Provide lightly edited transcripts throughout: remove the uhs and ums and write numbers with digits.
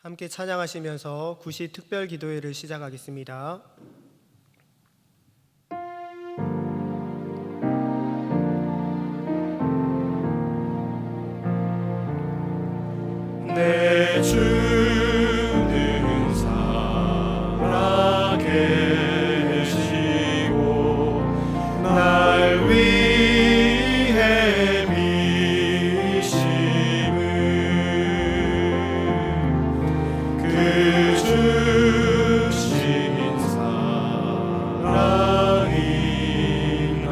함께 찬양하시면서 구시 특별 기도회를 시작하겠습니다. 내 주는 살아계시고 날 위해 비심을 그 주신 사랑 인하여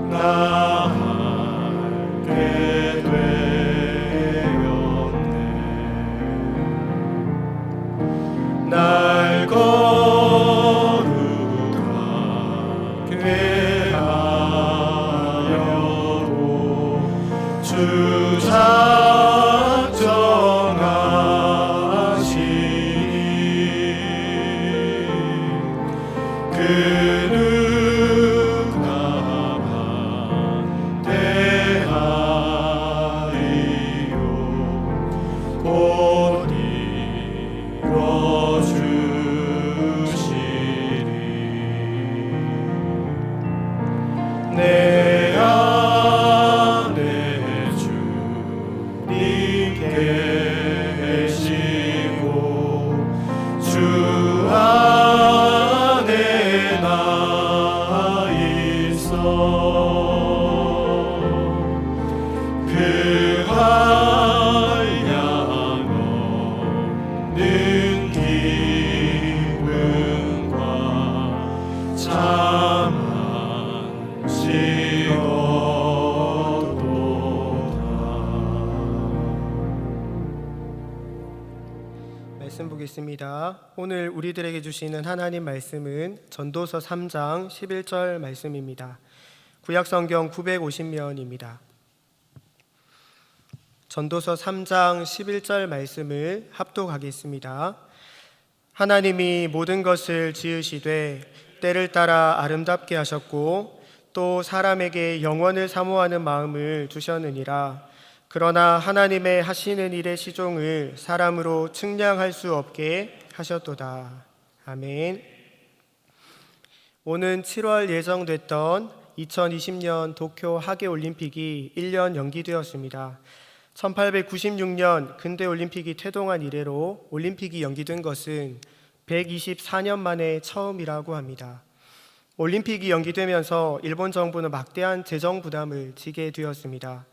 나아가게 날 거룩하게 하려고 주 작정하시니 그 누가 반대하리요 곧 이뤄주시리 내 안에 주님 계시고 주 안에 나 있어 그 한량 없는 기쁨과 참 안시 얻도다. 말씀 보겠습니다. 오늘 우리들에게 주시는 하나님 말씀은 전도서 3장 11절 말씀입니다. 구약성경 950면입니다. 전도서 3장 11절 말씀을 합독하겠습니다. 하나님이 모든 것을 지으시되 때를 따라 아름답게 하셨고 또 사람에게 영원을 사모하는 마음을 주셨느니라. 그러나 하나님의 하시는 일의 시종을 사람으로 측량할 수 없게 하셨도다. 아멘. 오는 7월 예정됐던 2020년 도쿄 하계올림픽이 1년 연기되었습니다. 1896년 근대올림픽이 태동한 이래로 올림픽이 연기된 것은 124년 만에 처음이라고 합니다. 올림픽이 연기되면서 일본 정부는 막대한 재정 부담을 지게 되었습니다.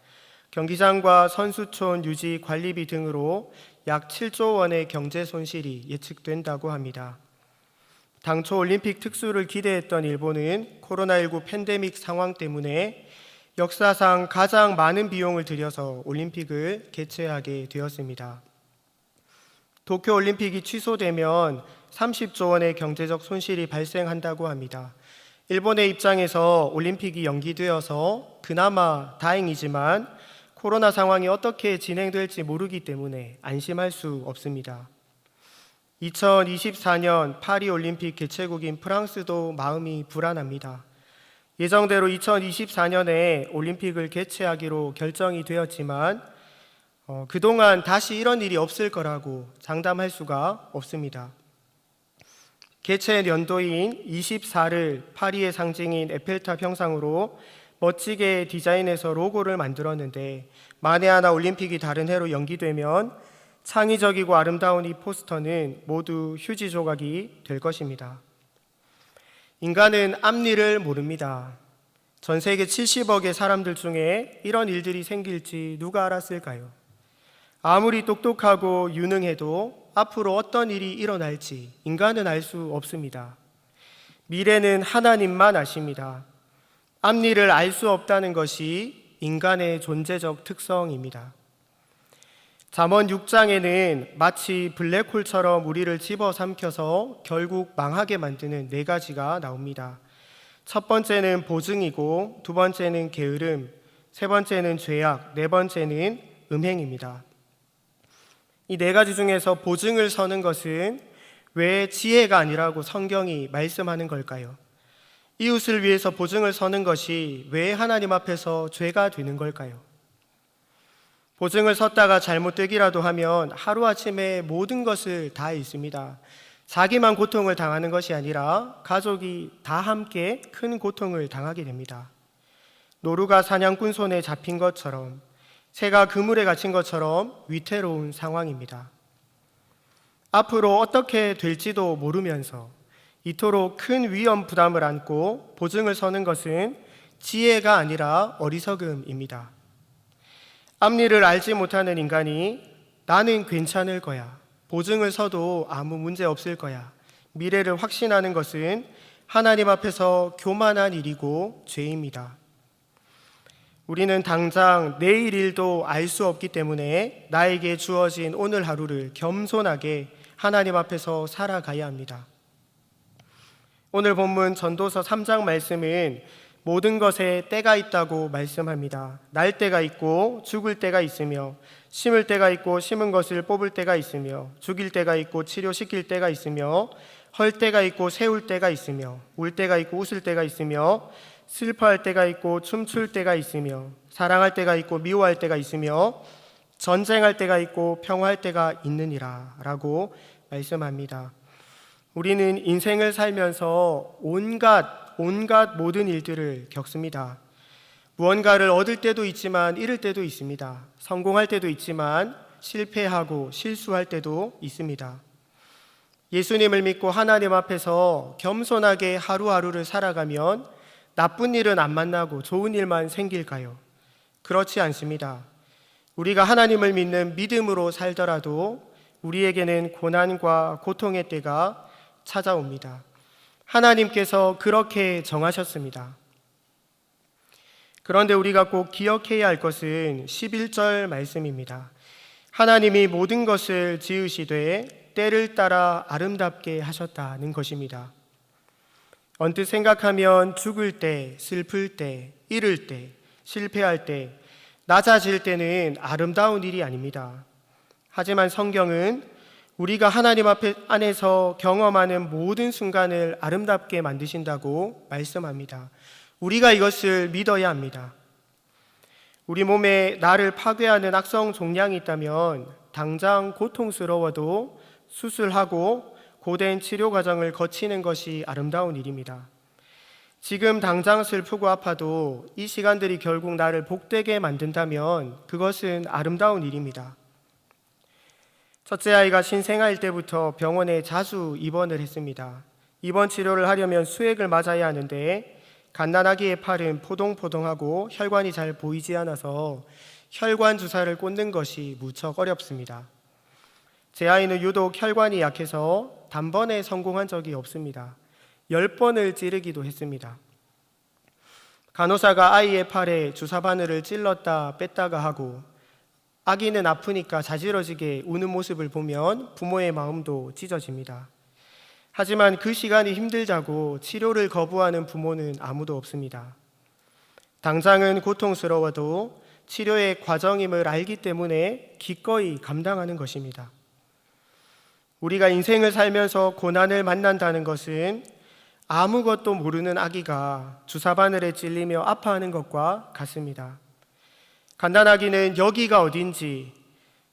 경기장과 선수촌 유지 관리비 등으로 약 7조 원의 경제 손실이 예측된다고 합니다. 당초 올림픽 특수를 기대했던 일본은 코로나19 팬데믹 상황 때문에 역사상 가장 많은 비용을 들여서 올림픽을 개최하게 되었습니다. 도쿄올림픽이 취소되면 30조 원의 경제적 손실이 발생한다고 합니다. 일본의 입장에서 올림픽이 연기되어서 그나마 다행이지만 코로나 상황이 어떻게 진행될지 모르기 때문에 안심할 수 없습니다. 2024년 파리올림픽 개최국인 프랑스도 마음이 불안합니다. 예정대로 2024년에 올림픽을 개최하기로 결정이 되었지만 그동안 다시 이런 일이 없을 거라고 장담할 수가 없습니다. 개최 연도인 24를 파리의 상징인 에펠탑 형상으로 멋지게 디자인해서 로고를 만들었는데 만에 하나 올림픽이 다른 해로 연기되면 창의적이고 아름다운 이 포스터는 모두 휴지 조각이 될 것입니다. 인간은 앞일을 모릅니다. 전 세계 70억의 사람들 중에 이런 일들이 생길지 누가 알았을까요? 아무리 똑똑하고 유능해도 앞으로 어떤 일이 일어날지 인간은 알 수 없습니다. 미래는 하나님만 아십니다. 앞일을 알 수 없다는 것이 인간의 존재적 특성입니다. 잠언 6장에는 마치 블랙홀처럼 우리를 집어삼켜서 결국 망하게 만드는 4가지가 나옵니다. 첫 번째는 보증이고, 두 번째는 게으름, 세 번째는 죄악, 네 번째는 음행입니다. 이 4가지 중에서 보증을 서는 것은 왜 지혜가 아니라고 성경이 말씀하는 걸까요? 이웃을 위해서 보증을 서는 것이 왜 하나님 앞에서 죄가 되는 걸까요? 보증을 섰다가 잘못되기라도 하면 하루아침에 모든 것을 다 잃습니다. 자기만 고통을 당하는 것이 아니라 가족이 다 함께 큰 고통을 당하게 됩니다. 노루가 사냥꾼 손에 잡힌 것처럼, 새가 그물에 갇힌 것처럼 위태로운 상황입니다. 앞으로 어떻게 될지도 모르면서 이토록 큰 위험 부담을 안고 보증을 서는 것은 지혜가 아니라 어리석음입니다. 앞일을 알지 못하는 인간이 나는 괜찮을 거야, 보증을 서도 아무 문제 없을 거야, 미래를 확신하는 것은 하나님 앞에서 교만한 일이고 죄입니다. 우리는 당장 내일 일도 알 수 없기 때문에 나에게 주어진 오늘 하루를 겸손하게 하나님 앞에서 살아가야 합니다. 오늘 본문 전도서 3장 말씀은 모든 것에 때가 있다고 말씀합니다. 날 때가 있고 죽을 때가 있으며, 심을 때가 있고 심은 것을 뽑을 때가 있으며, 죽일 때가 있고 치료시킬 때가 있으며, 헐 때가 있고 세울 때가 있으며, 울 때가 있고 웃을 때가 있으며, 슬퍼할 때가 있고 춤출 때가 있으며, 사랑할 때가 있고 미워할 때가 있으며, 전쟁할 때가 있고 평화할 때가 있느니라 라고 말씀합니다. 우리는 인생을 살면서 온갖 모든 일들을 겪습니다. 무언가를 얻을 때도 있지만 잃을 때도 있습니다. 성공할 때도 있지만 실패하고 실수할 때도 있습니다. 예수님을 믿고 하나님 앞에서 겸손하게 하루하루를 살아가면 나쁜 일은 안 만나고 좋은 일만 생길까요? 그렇지 않습니다. 우리가 하나님을 믿는 믿음으로 살더라도 우리에게는 고난과 고통의 때가 찾아옵니다. 하나님께서 그렇게 정하셨습니다. 그런데 우리가 꼭 기억해야 할 것은 11절 말씀입니다. 하나님이 모든 것을 지으시되 때를 따라 아름답게 하셨다는 것입니다. 언뜻 생각하면 죽을 때, 슬플 때, 잃을 때, 실패할 때, 낮아질 때는 아름다운 일이 아닙니다. 하지만 성경은 우리가 하나님 안에서 경험하는 모든 순간을 아름답게 만드신다고 말씀합니다. 우리가 이것을 믿어야 합니다. 우리 몸에 나를 파괴하는 악성 종양이 있다면 당장 고통스러워도 수술하고 고된 치료 과정을 거치는 것이 아름다운 일입니다. 지금 당장 슬프고 아파도 이 시간들이 결국 나를 복되게 만든다면 그것은 아름다운 일입니다. 첫째 아이가 신생아일 때부터 병원에 자주 입원을 했습니다. 입원 치료를 하려면 수액을 맞아야 하는데 갓난아기의 팔은 포동포동하고 혈관이 잘 보이지 않아서 혈관 주사를 꽂는 것이 무척 어렵습니다. 제 아이는 유독 혈관이 약해서 단번에 성공한 적이 없습니다. 10번을 찌르기도 했습니다. 간호사가 아이의 팔에 주사 바늘을 찔렀다 뺐다가 하고 아기는 아프니까 자지러지게 우는 모습을 보면 부모의 마음도 찢어집니다. 하지만 그 시간이 힘들다고 치료를 거부하는 부모는 아무도 없습니다. 당장은 고통스러워도 치료의 과정임을 알기 때문에 기꺼이 감당하는 것입니다. 우리가 인생을 살면서 고난을 만난다는 것은 아무것도 모르는 아기가 주사바늘에 찔리며 아파하는 것과 같습니다. 갓난아기는 여기가 어딘지,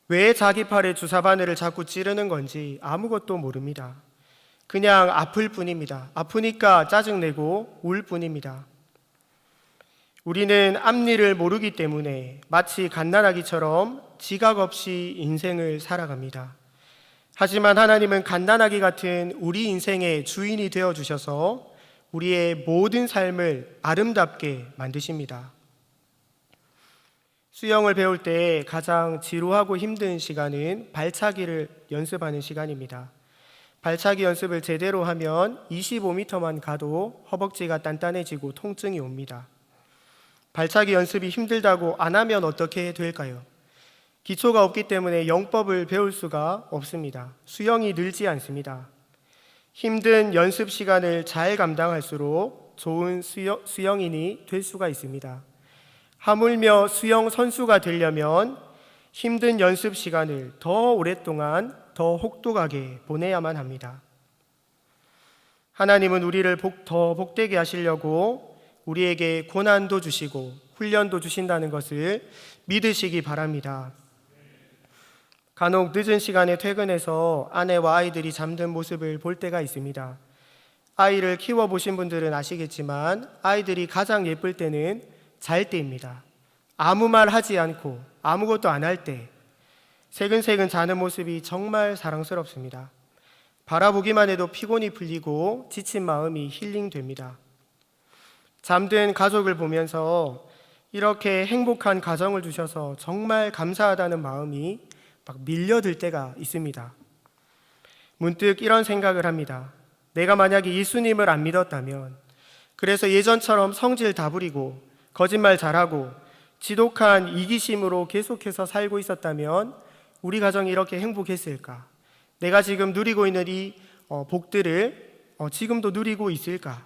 왜 자기 팔에 주사바늘을 자꾸 찌르는 건지 아무것도 모릅니다. 그냥 아플 뿐입니다. 아프니까 짜증내고 울 뿐입니다. 우리는 앞일을 모르기 때문에 마치 갓난아기처럼 지각 없이 인생을 살아갑니다. 하지만 하나님은 갓난아기 같은 우리 인생의 주인이 되어주셔서 우리의 모든 삶을 아름답게 만드십니다. 수영을 배울 때 가장 지루하고 힘든 시간은 발차기를 연습하는 시간입니다. 발차기 연습을 제대로 하면 25m만 가도 허벅지가 단단해지고 통증이 옵니다. 발차기 연습이 힘들다고 안 하면 어떻게 될까요? 기초가 없기 때문에 영법을 배울 수가 없습니다. 수영이 늘지 않습니다. 힘든 연습 시간을 잘 감당할수록 좋은 수영인이 될 수가 있습니다. 하물며 수영 선수가 되려면 힘든 연습 시간을 더 오랫동안 더 혹독하게 보내야만 합니다. 하나님은 우리를 더 복되게 하시려고 우리에게 고난도 주시고 훈련도 주신다는 것을 믿으시기 바랍니다. 간혹 늦은 시간에 퇴근해서 아내와 아이들이 잠든 모습을 볼 때가 있습니다. 아이를 키워보신 분들은 아시겠지만 아이들이 가장 예쁠 때는 잘 때입니다. 아무 말 하지 않고 아무것도 안 할 때 새근새근 자는 모습이 정말 사랑스럽습니다. 바라보기만 해도 피곤이 풀리고 지친 마음이 힐링됩니다. 잠든 가족을 보면서 이렇게 행복한 가정을 주셔서 정말 감사하다는 마음이 막 밀려들 때가 있습니다. 문득 이런 생각을 합니다. 내가 만약에 예수님을 안 믿었다면, 그래서 예전처럼 성질 다 부리고 거짓말 잘하고 지독한 이기심으로 계속해서 살고 있었다면 우리 가정이 이렇게 행복했을까? 내가 지금 누리고 있는 이 복들을 지금도 누리고 있을까?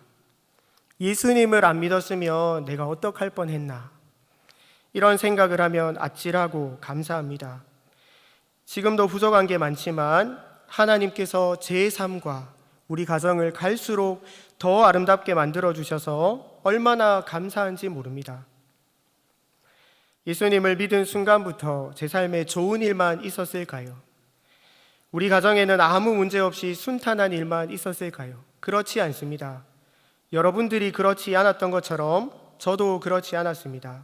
예수님을 안 믿었으면 내가 어떡할 뻔했나? 이런 생각을 하면 아찔하고 감사합니다. 지금도 부족한 게 많지만 하나님께서 제 삶과 우리 가정을 갈수록 더 아름답게 만들어 주셔서 얼마나 감사한지 모릅니다. 예수님을 믿은 순간부터 제 삶에 좋은 일만 있었을까요? 우리 가정에는 아무 문제 없이 순탄한 일만 있었을까요? 그렇지 않습니다. 여러분들이 그렇지 않았던 것처럼 저도 그렇지 않았습니다.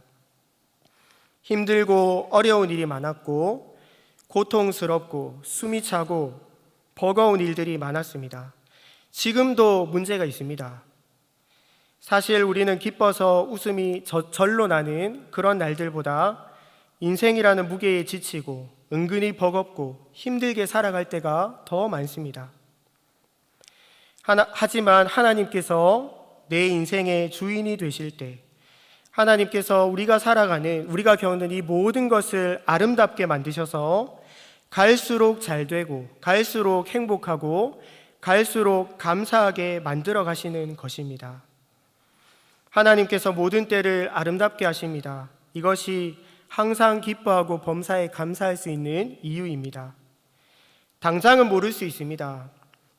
힘들고 어려운 일이 많았고 고통스럽고 숨이 차고 버거운 일들이 많았습니다. 지금도 문제가 있습니다. 사실 우리는 기뻐서 웃음이 절로 나는 그런 날들보다 인생이라는 무게에 지치고 은근히 버겁고 힘들게 살아갈 때가 더 많습니다. 하지만 하나님께서 내 인생의 주인이 되실 때, 하나님께서 우리가 겪는 이 모든 것을 아름답게 만드셔서 갈수록 잘 되고 갈수록 행복하고 갈수록 감사하게 만들어 가시는 것입니다. 하나님께서 모든 때를 아름답게 하십니다. 이것이 항상 기뻐하고 범사에 감사할 수 있는 이유입니다. 당장은 모를 수 있습니다.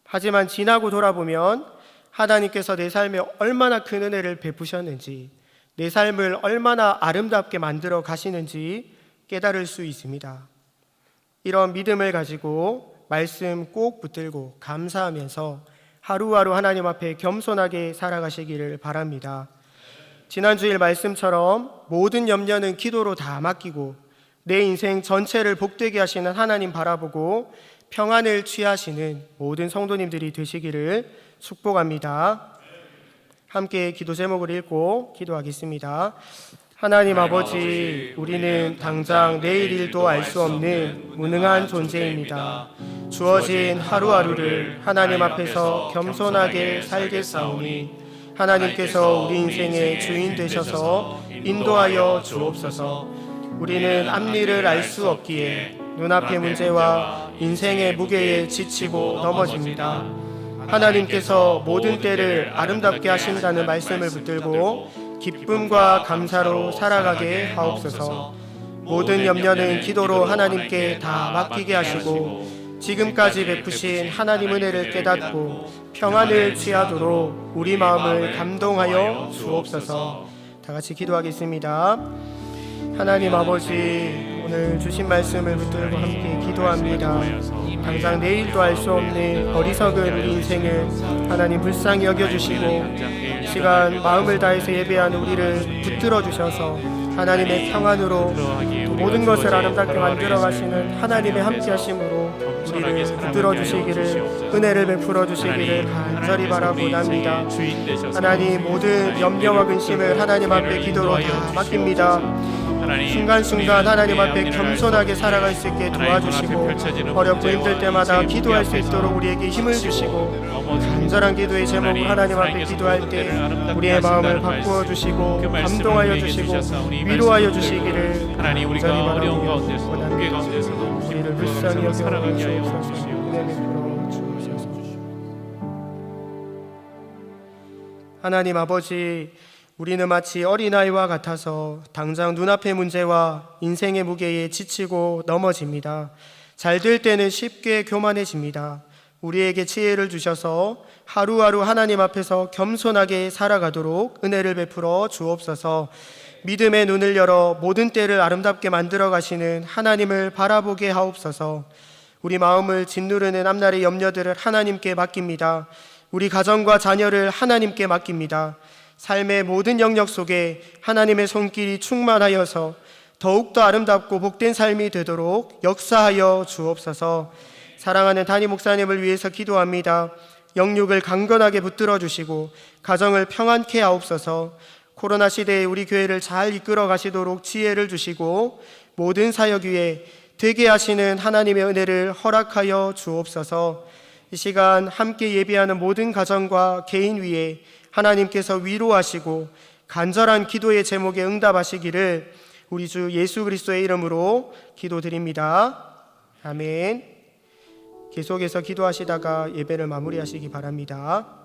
하지만 지나고 돌아보면 하나님께서 내 삶에 얼마나 큰 은혜를 베푸셨는지, 내 삶을 얼마나 아름답게 만들어 가시는지 깨달을 수 있습니다. 이런 믿음을 가지고 말씀 꼭 붙들고 감사하면서 하루하루 하나님 앞에 겸손하게 살아가시기를 바랍니다. 지난주일 말씀처럼 모든 염려는 기도로 다 맡기고 내 인생 전체를 복되게 하시는 하나님 바라보고 평안을 취하시는 모든 성도님들이 되시기를 축복합니다. 함께 기도 제목을 읽고 기도하겠습니다. 하나님 아버지, 우리는 당장 내일 일도 알 수 없는 무능한 존재입니다. 주어진 하루하루를 하나님 앞에서 겸손하게 살겠사오니 하나님께서 우리 인생의 주인 되셔서 인도하여 주옵소서. 우리는 앞일을 알 수 없기에 눈앞의 문제와 인생의 무게에 지치고 넘어집니다. 하나님께서 모든 때를 아름답게 하신다는 말씀을 붙들고 기쁨과 감사로 살아가게 하옵소서. 모든 염려는 기도로 하나님께 다 맡기게 하시고 지금까지 베푸신 하나님 은혜를 깨닫고 평안을 취하도록 우리 마음을 감동하여 주옵소서. 다 같이 기도하겠습니다. 하나님 아버지, 오늘 주신 말씀을 붙들고 함께 기도합니다. 당장 내일도 알 수 없는 어리석은 우리 인생을 하나님 불쌍히 여겨주시고 시간 마음을 다해서 예배하는 우리를 붙들어 주셔서 하나님의 평안으로 모든 것을 아름답게 만들어 가시는 하나님의 함께 하심으로 우리를 붙들어 주시기를, 은혜를 베풀어 주시기를 간절히 바라고납니다. 하나님, 모든 염려와 근심을 하나님 앞에 기도로 다 맡깁니다. 순간순간 하나님 앞에 겸손하게 살아갈 수 있게 도와주시고 어렵고 힘들 때마다 기도할 수 있도록 우리에게 힘을 주시고 간절한 기도의 제목을 하나님 앞에 기도할 때 우리의 마음을 바꾸어 주시고 감동하여 주시고 위로하여 주시기를 간절히 바라옵니다. 우리를 불쌍히 여겨 주옵소서. 은혜 베풀어 주옵소서. 하나님 아버지, 우리는 마치 어린아이와 같아서 당장 눈앞의 문제와 인생의 무게에 지치고 넘어집니다. 잘 될 때는 쉽게 교만해집니다. 우리에게 지혜를 주셔서 하루하루 하나님 앞에서 겸손하게 살아가도록 은혜를 베풀어 주옵소서. 믿음의 눈을 열어 모든 때를 아름답게 만들어 가시는 하나님을 바라보게 하옵소서. 우리 마음을 짓누르는 앞날의 염려들을 하나님께 맡깁니다. 우리 가정과 자녀를 하나님께 맡깁니다. 삶의 모든 영역 속에 하나님의 손길이 충만하여서 더욱더 아름답고 복된 삶이 되도록 역사하여 주옵소서. 사랑하는 담임 목사님을 위해서 기도합니다. 영육을 강건하게 붙들어 주시고 가정을 평안케 하옵소서. 코로나 시대에 우리 교회를 잘 이끌어 가시도록 지혜를 주시고 모든 사역 위에 되게 하시는 하나님의 은혜를 허락하여 주옵소서. 이 시간 함께 예배하는 모든 가정과 개인 위에 하나님께서 위로하시고 간절한 기도의 제목에 응답하시기를 우리 주 예수 그리스도의 이름으로 기도드립니다. 아멘. 계속해서 기도하시다가 예배를 마무리하시기 바랍니다.